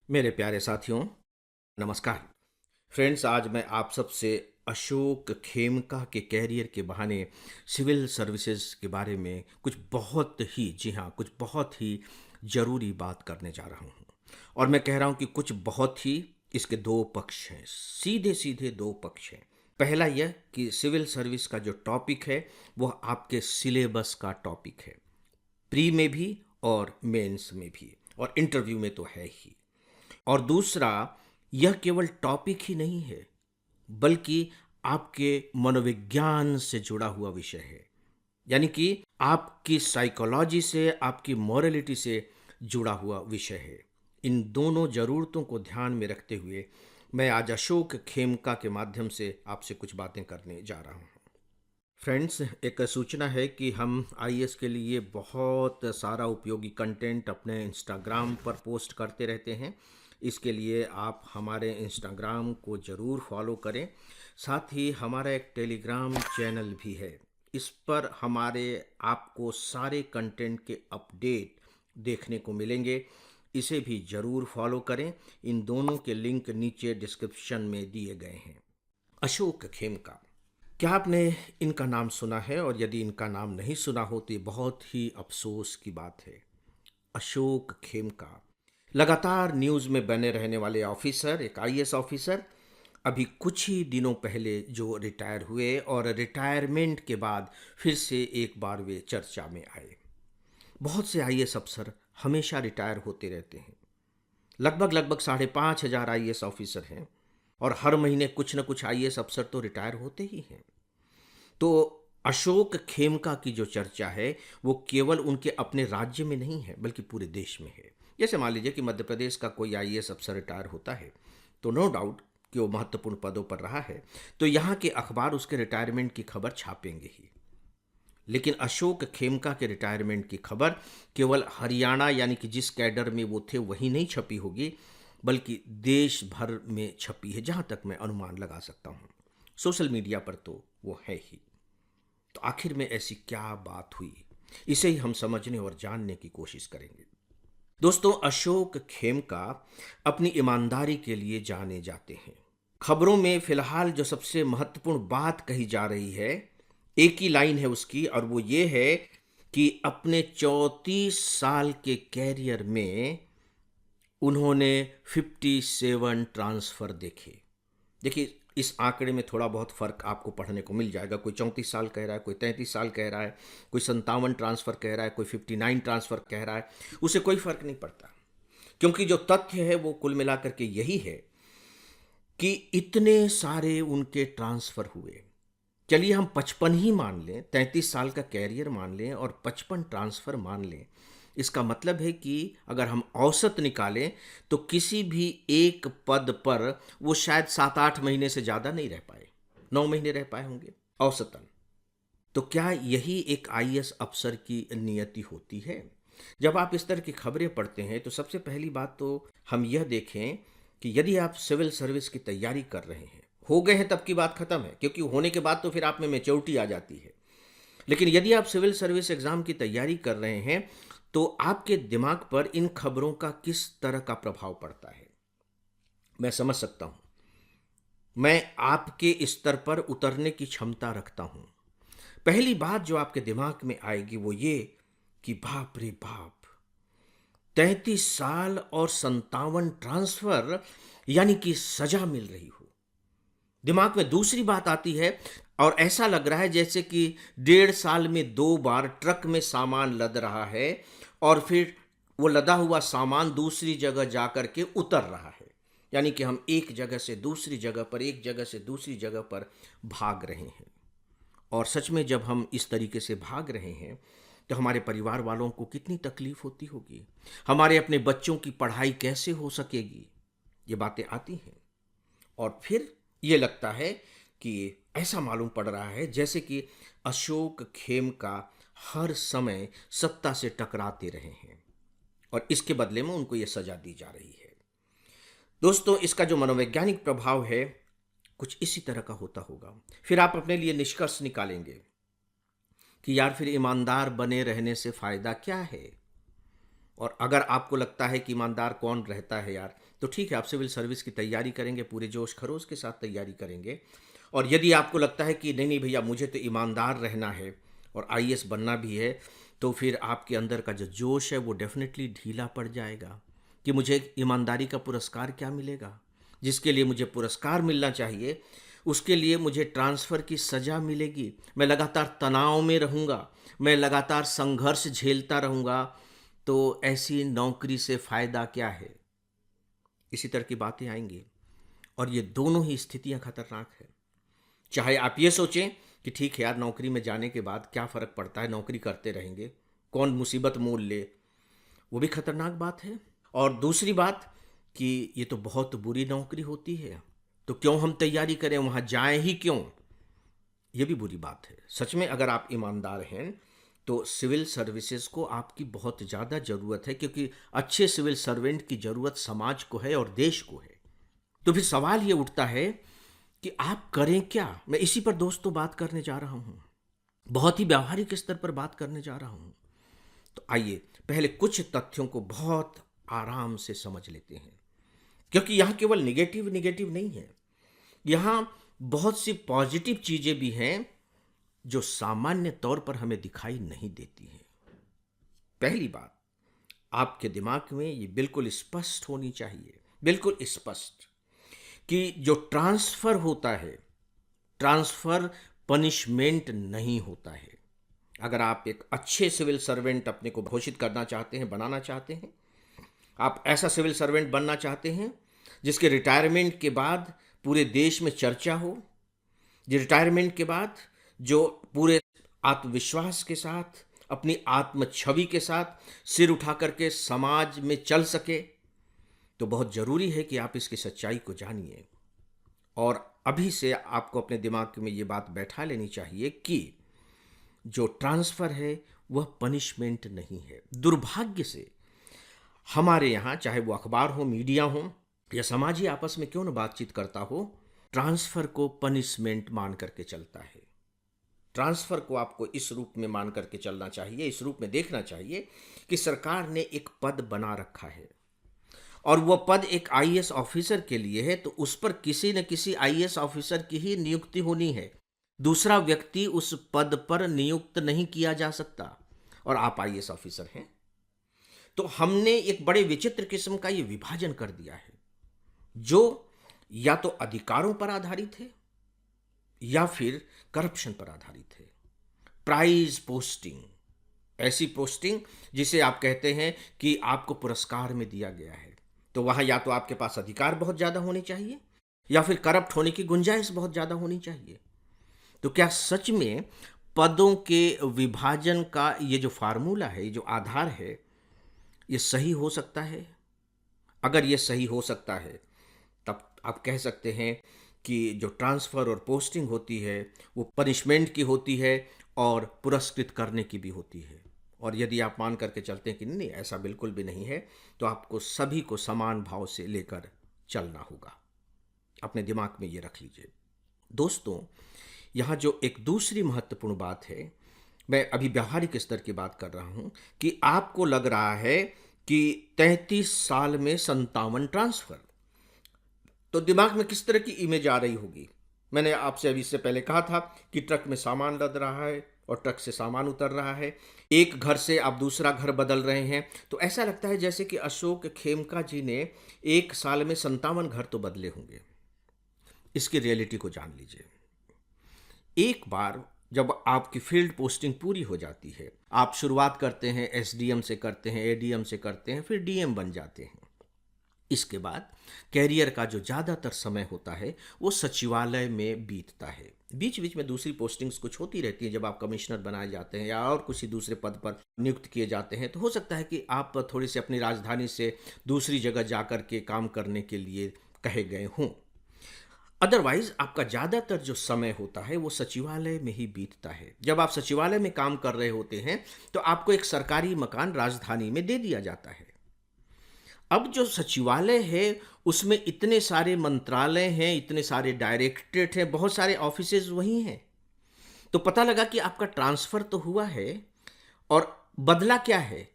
मेरे प्यारे साथियों, नमस्कार। फ्रेंड्स, आज मैं आप सबसे अशोक खेमका के कैरियर के बहाने सिविल सर्विसेज के बारे में कुछ बहुत ही, जी हाँ, कुछ बहुत ही ज़रूरी बात करने जा रहा हूँ। और मैं कह रहा हूँ कि कुछ बहुत ही, इसके दो पक्ष हैं, सीधे सीधे दो पक्ष हैं। पहला यह कि सिविल सर्विस का जो टॉपिक है वह आपके सिलेबस का टॉपिक है, प्री में भी और मेंस में भी, और इंटरव्यू में तो है ही। और दूसरा, यह केवल टॉपिक ही नहीं है, बल्कि आपके मनोविज्ञान से जुड़ा हुआ विषय है। यानी कि आपकी साइकोलॉजी से, आपकी मॉरलिटी से जुड़ा हुआ विषय है। इन दोनों ज़रूरतों को ध्यान में रखते हुए मैं आज अशोक खेमका के माध्यम से आपसे कुछ बातें करने जा रहा हूँ। फ्रेंड्स, एक सूचना है कि हम आईएएस के लिए बहुत सारा उपयोगी कंटेंट अपने इंस्टाग्राम पर पोस्ट करते रहते हैं। इसके लिए आप हमारे इंस्टाग्राम को ज़रूर फॉलो करें। साथ ही हमारा एक टेलीग्राम चैनल भी है। इस पर हमारे आपको सारे कंटेंट के अपडेट देखने को मिलेंगे। इसे भी ज़रूर फॉलो करें। इन दोनों के लिंक नीचे डिस्क्रिप्शन में दिए गए हैं। अशोक खेमका, क्या आपने इनका नाम सुना है? और यदि इनका नाम नहीं सुना हो तो ये बहुत ही अफसोस की बात है। अशोक खेमका लगातार न्यूज़ में बने रहने वाले ऑफिसर, एक आईएएस ऑफिसर, अभी कुछ ही दिनों पहले जो रिटायर हुए और रिटायरमेंट के बाद फिर से एक बार वे चर्चा में आए। बहुत से आईएएस अफसर हमेशा रिटायर होते रहते हैं। लगभग लगभग 5,500 आईएएस ऑफिसर हैं और हर महीने कुछ न कुछ आईएएस अफसर तो रिटायर होते ही हैं। तो अशोक खेमका की जो चर्चा है वो केवल उनके अपने राज्य में नहीं है, बल्कि पूरे देश में है। जैसे मान लीजिए कि मध्य प्रदेश का कोई आईएएस अफसर रिटायर होता है तो नो डाउट कि वो महत्वपूर्ण पदों पर रहा है, तो यहाँ के अखबार उसके रिटायरमेंट की खबर छापेंगे ही। लेकिन अशोक खेमका के रिटायरमेंट की खबर केवल हरियाणा, यानी कि जिस कैडर में वो थे, वहीं नहीं छपी होगी, बल्कि देश भर में छपी है, जहाँ तक मैं अनुमान लगा सकता हूँ। सोशल मीडिया पर तो वो है ही। तो आखिर में ऐसी क्या बात हुई, इसे ही हम समझने और जानने की कोशिश करेंगे। दोस्तों, अशोक खेमका अपनी ईमानदारी के लिए जाने जाते हैं। खबरों में फिलहाल जो सबसे महत्वपूर्ण बात कही जा रही है, एक ही लाइन है उसकी, और वो ये है कि अपने 34 साल के कैरियर में उन्होंने 57 ट्रांसफर देखे। देखिए, इस आंकड़े में थोड़ा बहुत फर्क आपको पढ़ने को मिल जाएगा। कोई 34 साल कह रहा है, कोई 33 साल कह रहा है, कोई 57 ट्रांसफर कह रहा है, कोई 59 ट्रांसफर कह रहा है। उसे कोई फर्क नहीं पड़ता, क्योंकि जो तथ्य है वो कुल मिलाकर के यही है कि इतने सारे उनके ट्रांसफर हुए। चलिए हम 55 ही मान लें, 33 साल का कैरियर मान लें और 55 ट्रांसफर मान लें। इसका मतलब है कि अगर हम औसत निकालें तो किसी भी एक पद पर वो शायद 7-8 महीने से ज़्यादा नहीं रह पाए, 9 महीने रह पाए होंगे औसतन। तो क्या यही एक आईएएस अफसर की नियति होती है? जब आप इस तरह की खबरें पढ़ते हैं तो सबसे पहली बात तो हम यह देखें कि यदि आप सिविल सर्विस की तैयारी कर रहे हैं, हो गए हैं, तब की बात खत्म है, क्योंकि होने के बाद तो फिर आप में मैच्योरिटी आ जाती है। लेकिन यदि आप सिविल सर्विस एग्जाम की तैयारी कर रहे हैं तो आपके दिमाग पर इन खबरों का किस तरह का प्रभाव पड़ता है, मैं समझ सकता हूं। मैं आपके स्तर पर उतरने की क्षमता रखता हूं। पहली बात जो आपके दिमाग में आएगी वो ये कि बाप रे बाप, 33 साल और 57 ट्रांसफर, यानी कि सजा मिल रही हो। दिमाग में दूसरी बात आती है, और ऐसा लग रहा है जैसे कि 1.5 साल में 2 बार ट्रक में सामान लद रहा है और फिर वो लदा हुआ सामान दूसरी जगह जाकर के उतर रहा है। यानी कि हम एक जगह से दूसरी जगह पर, एक जगह से दूसरी जगह पर भाग रहे हैं। और सच में जब हम इस तरीके से भाग रहे हैं तो हमारे परिवार वालों को कितनी तकलीफ होती होगी, हमारे अपने बच्चों की पढ़ाई कैसे हो सकेगी, ये बातें आती हैं। और फिर ये लगता है कि ऐसा मालूम पड़ रहा है जैसे कि अशोक खेमका हर समय सत्ता से टकराते रहे हैं और इसके बदले में उनको ये सजा दी जा रही है। दोस्तों, इसका जो मनोवैज्ञानिक प्रभाव है कुछ इसी तरह का होता होगा। फिर आप अपने लिए निष्कर्ष निकालेंगे कि यार फिर ईमानदार बने रहने से फ़ायदा क्या है। और अगर आपको लगता है कि ईमानदार कौन रहता है यार, तो ठीक है, आप सिविल सर्विस की तैयारी करेंगे, पूरे जोश खरोश के साथ तैयारी करेंगे। और यदि आपको लगता है कि नहीं नहीं भैया, मुझे तो ईमानदार रहना है और आईएएस बनना भी है, तो फिर आपके अंदर का जो जोश है वो डेफिनेटली ढीला पड़ जाएगा कि मुझे ईमानदारी का पुरस्कार क्या मिलेगा। जिसके लिए मुझे पुरस्कार मिलना चाहिए, उसके लिए मुझे ट्रांसफ़र की सज़ा मिलेगी। मैं लगातार तनाव में रहूँगा, मैं लगातार संघर्ष झेलता रहूँगा, तो ऐसी नौकरी से फ़ायदा क्या है? इसी तरह की बातें आएंगी और ये दोनों ही स्थितियां खतरनाक है। चाहे आप ये सोचें कि ठीक है यार, नौकरी में जाने के बाद क्या फ़र्क पड़ता है, नौकरी करते रहेंगे, कौन मुसीबत मोल ले, वो भी खतरनाक बात है। और दूसरी बात कि ये तो बहुत बुरी नौकरी होती है, तो क्यों हम तैयारी करें, वहाँ जाएं ही क्यों, ये भी बुरी बात है। सच में अगर आप ईमानदार हैं तो सिविल सर्विसेज को आपकी बहुत ज़्यादा ज़रूरत है, क्योंकि अच्छे सिविल सर्वेंट की ज़रूरत समाज को है और देश को है। तो फिर सवाल ये उठता है कि आप करें क्या। मैं इसी पर दोस्तों बात करने जा रहा हूँ, बहुत ही व्यावहारिक स्तर पर बात करने जा रहा हूँ। तो आइए पहले कुछ तथ्यों को बहुत आराम से समझ लेते हैं, क्योंकि यहाँ केवल निगेटिव निगेटिव नहीं है, यहाँ बहुत सी पॉजिटिव चीज़ें भी हैं जो सामान्य तौर पर हमें दिखाई नहीं देती हैं। पहली बात, आपके दिमाग में ये बिल्कुल स्पष्ट होनी चाहिए, बिल्कुल स्पष्ट, कि जो ट्रांसफ़र होता है, ट्रांसफ़र पनिशमेंट नहीं होता है। अगर आप एक अच्छे सिविल सर्वेंट अपने को घोषित करना चाहते हैं, बनाना चाहते हैं, आप ऐसा सिविल सर्वेंट बनना चाहते हैं जिसके रिटायरमेंट के बाद पूरे देश में चर्चा हो, जो रिटायरमेंट के बाद जो पूरे आत्मविश्वास के साथ, अपनी आत्म छवि के साथ सिर उठा करके समाज में चल सके, तो बहुत ज़रूरी है कि आप इसकी सच्चाई को जानिए। और अभी से आपको अपने दिमाग में ये बात बैठा लेनी चाहिए कि जो ट्रांसफ़र है वह पनिशमेंट नहीं है। दुर्भाग्य से हमारे यहाँ, चाहे वो अखबार हो, मीडिया हो या समाज ही आपस में क्यों न बातचीत करता हो, ट्रांसफ़र को पनिशमेंट मान करके चलता है। ट्रांसफ़र को आपको इस रूप में मान करके चलना चाहिए, इस रूप में देखना चाहिए कि सरकार ने एक पद बना रखा है और वह पद एक आईएएस ऑफिसर के लिए है, तो उस पर किसी न किसी आईएएस ऑफिसर की ही नियुक्ति होनी है। दूसरा व्यक्ति उस पद पर नियुक्त नहीं किया जा सकता, और आप आईएएस ऑफिसर हैं। तो हमने एक बड़े विचित्र किस्म का ये विभाजन कर दिया है, जो या तो अधिकारों पर आधारित है या फिर करप्शन पर आधारित है। प्राइज पोस्टिंग, ऐसी पोस्टिंग जिसे आप कहते हैं कि आपको पुरस्कार में दिया गया है, तो वहाँ या तो आपके पास अधिकार बहुत ज़्यादा होने चाहिए या फिर करप्ट होने की गुंजाइश बहुत ज़्यादा होनी चाहिए। तो क्या सच में पदों के विभाजन का ये जो फार्मूला है, ये जो आधार है, ये सही हो सकता है? अगर ये सही हो सकता है तब आप कह सकते हैं कि जो ट्रांसफ़र और पोस्टिंग होती है वो पनिशमेंट की होती है और पुरस्कृत करने की भी होती है। और यदि आप मान करके चलते हैं कि नहीं ऐसा बिल्कुल भी नहीं है, तो आपको सभी को समान भाव से लेकर चलना होगा। अपने दिमाग में ये रख लीजिए। दोस्तों, यहाँ जो एक दूसरी महत्वपूर्ण बात है, मैं अभी व्यावहारिक स्तर की बात कर रहा हूँ, कि आपको लग रहा है कि 33 साल में 57 ट्रांसफ़र, तो दिमाग में किस तरह की इमेज आ रही होगी। मैंने आपसे अभी इससे पहले कहा था कि ट्रक में सामान लद रहा है और ट्रक से सामान उतर रहा है, एक घर से आप दूसरा घर बदल रहे हैं, तो ऐसा लगता है जैसे कि अशोक खेमका जी ने एक साल में 57 घर तो बदले होंगे। इसकी रियलिटी को जान लीजिए। एक बार जब आपकी फील्ड पोस्टिंग पूरी हो जाती है, आप शुरुआत करते हैं एसडीएम से, करते हैं एडीएम से, करते हैं फिर डीएम बन जाते हैं। इसके बाद कैरियर का जो ज़्यादातर समय होता है वो सचिवालय में बीतता है। बीच बीच में दूसरी पोस्टिंग्स कुछ होती रहती हैं, जब आप कमिश्नर बनाए जाते हैं या और किसी दूसरे पद पर नियुक्त किए जाते हैं, तो हो सकता है कि आप थोड़ी सी अपनी राजधानी से दूसरी जगह जाकर के काम करने के लिए कहे गए हों। अदरवाइज आपका ज़्यादातर जो समय होता है वो सचिवालय में ही बीतता है। जब आप सचिवालय में काम कर रहे होते हैं तो आपको एक सरकारी मकान राजधानी में दे दिया जाता है। अब जो सचिवालय है उसमें इतने सारे मंत्रालय हैं, इतने सारे डायरेक्टरेट हैं, बहुत सारे ऑफिसेज वहीं हैं। तो पता लगा कि आपका ट्रांसफ़र तो हुआ है और बदला क्या है,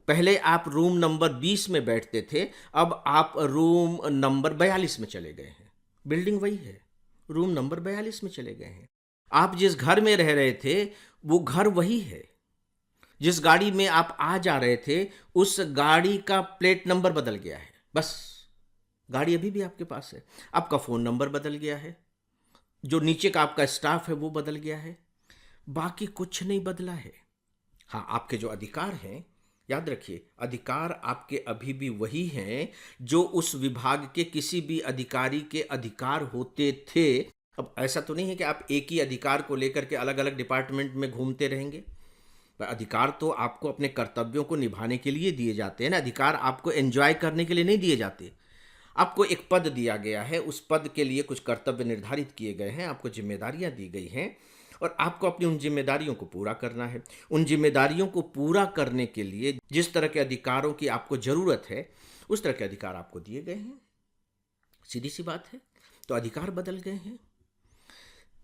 पहले आप रूम नंबर 20 में बैठते थे, अब आप रूम नंबर 42 में चले गए हैं। बिल्डिंग वही है, रूम नंबर 42 में चले गए हैं। आप जिस घर में रह रहे थे, वो घर वही है। जिस गाड़ी में आप आ जा रहे थे, उस गाड़ी का प्लेट नंबर बदल गया है, बस। गाड़ी अभी भी आपके पास है। आपका फ़ोन नंबर बदल गया है, जो नीचे का आपका स्टाफ है वो बदल गया है, बाकी कुछ नहीं बदला है। हाँ, आपके जो अधिकार हैं, याद रखिए, अधिकार आपके अभी भी वही हैं जो उस विभाग के किसी भी अधिकारी के अधिकार होते थे। अब ऐसा तो नहीं है कि आप एक ही अधिकार को लेकर के अलग अलग डिपार्टमेंट में घूमते रहेंगे। अधिकार तो आपको अपने कर्तव्यों को निभाने के लिए दिए जाते हैं ना। अधिकार आपको एंजॉय करने के लिए नहीं दिए जाते। आपको एक पद दिया गया है, उस पद के लिए कुछ कर्तव्य निर्धारित किए गए हैं, आपको जिम्मेदारियां दी गई हैं, और आपको अपनी उन जिम्मेदारियों को पूरा करना है। उन जिम्मेदारियों को पूरा करने के लिए जिस तरह के अधिकारों की आपको ज़रूरत है, उस तरह के अधिकार आपको दिए गए हैं। सीधी सी बात है। तो अधिकार बदल गए हैं।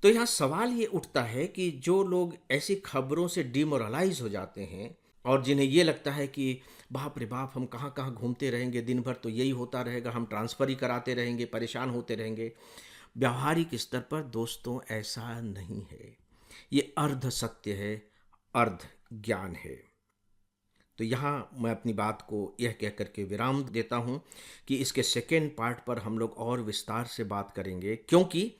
तो यहाँ सवाल ये उठता है कि जो लोग ऐसी खबरों से डिमोरलाइज हो जाते हैं और जिन्हें ये लगता है कि बाप रे बाप, हम कहाँ कहाँ घूमते रहेंगे, दिन भर तो यही होता रहेगा, हम ट्रांसफ़र ही कराते रहेंगे, परेशान होते रहेंगे। व्यावहारिक स्तर पर दोस्तों ऐसा नहीं है। ये अर्ध सत्य है, अर्ध ज्ञान है। तो यहाँ मैं अपनी बात को यह कह करके विराम देता हूँ कि इसके सेकेंड पार्ट पर हम लोग और विस्तार से बात करेंगे, क्योंकि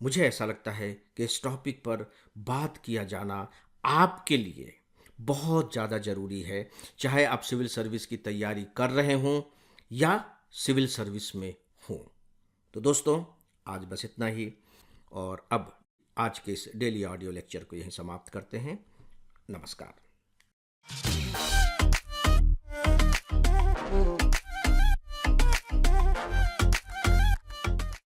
मुझे ऐसा लगता है कि इस टॉपिक पर बात किया जाना आपके लिए बहुत ज़्यादा ज़रूरी है, चाहे आप सिविल सर्विस की तैयारी कर रहे हों या सिविल सर्विस में हों। तो दोस्तों, आज बस इतना ही, और अब आज के इस डेली ऑडियो लेक्चर को यहीं समाप्त करते हैं। नमस्कार।